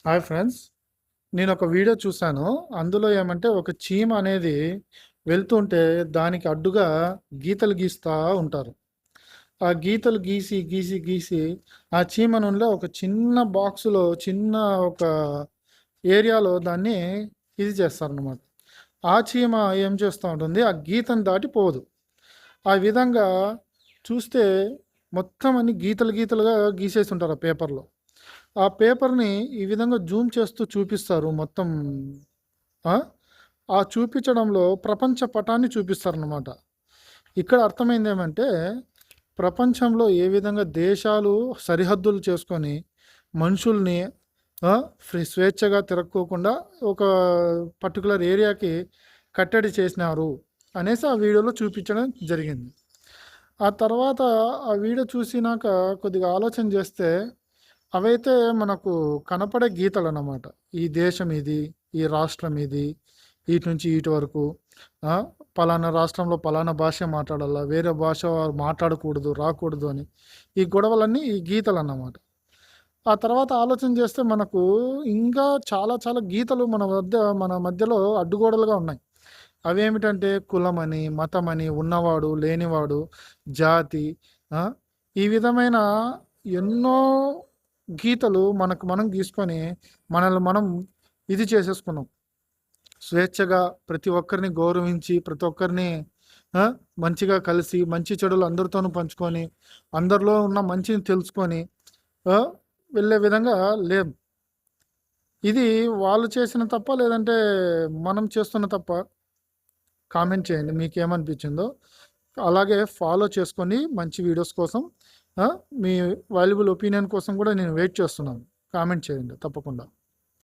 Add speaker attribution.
Speaker 1: Hi friends. నేను ఒక video చూశాను. అందులో ఏమంటే ఒక చీమ అనేది వెళ్తుంటే దానికి అడ్డుగా గీతలు గీస్తా ఉంటారు. ఆ గీతలు గీసి గీసి గీసి ఆ చీమ నుండి ఒక చిన్న బాక్సులో చిన్న ఒక ఏరియాలో దాన్ని ఇది చేస్తారనమాట. ఆ చీమ ఏం చేస్తూ ఉంటుంది, ఆ గీతను దాటి పోదు. ఆ విధంగా చూస్తే మొత్తం అన్ని గీతలు గీతలుగా గీసేసి ఉంటారు ఆ పేపర్లో. ఆ పేపర్ని ఈ విధంగా జూమ్ చేస్తూ చూపిస్తారు మొత్తం. ఆ ఆ చూపించడంలో ప్రపంచ పటాన్ని చూపిస్తారన్నమాట. ఇక్కడ అర్థమైంది ఏమంటే, ప్రపంచంలో ఏ విధంగా దేశాలు సరిహద్దులు చేసుకొని మనుషుల్ని స్వేచ్ఛగా తిరక్కోకుండా ఒక పర్టికులర్ ఏరియాకి కట్టడి చేసినారు అనేసి ఆ వీడియోలో చూపించడం జరిగింది. ఆ తర్వాత ఆ వీడియో చూసినాక కొద్దిగా ఆలోచన చేస్తే అవైతే మనకు కనపడే గీతలు అన్నమాట. ఈ దేశం ఇది, ఈ రాష్ట్రం ఇది, ఇటు నుంచి ఇటు వరకు. ఆ, పలానా రాష్ట్రంలో పలానా భాష మాట్లాడాలా, వేరే భాష మాట్లాడకూడదు, రాకూడదు అని ఈ గొడవలన్నీ ఈ గీతలు అన్నమాట. ఆ తర్వాత ఆలోచన చేస్తే మనకు ఇంకా చాలా చాలా గీతలు మన మధ్యలో అడ్డుగోడలుగా ఉన్నాయి. అవేమిటంటే కులమని, మతమని, ఉన్నవాడు లేనివాడు, జాతి, ఆ, ఈ విధమైన ఎన్నో గీతలు మనకు మనం గీసుకొని మనల్ని మనం ఇది చేసేసుకున్నాం. స్వేచ్ఛగా ప్రతి ఒక్కరిని గౌరవించి ప్రతి ఒక్కరిని ఆ, మంచిగా కలిసి మంచి చెడులు అందరితోనూ పంచుకొని అందరిలో ఉన్న మంచిని తెలుసుకొని ఆ, వెళ్ళే విధంగా లేం. ఇది వాళ్ళు చేసిన తప్ప లేదంటే మనం చేస్తున్న తప్ప? కామెంట్ చేయండి మీకేమనిపించిందో. అలాగే ఫాలో చేసుకొని మంచి వీడియోస్ కోసం మీ వాల్యుబుల్ ఒపీనియన్ కోసం కూడా నేను వెయిట్ చేస్తున్నాను. కామెంట్ చేయండి తప్పకుండా.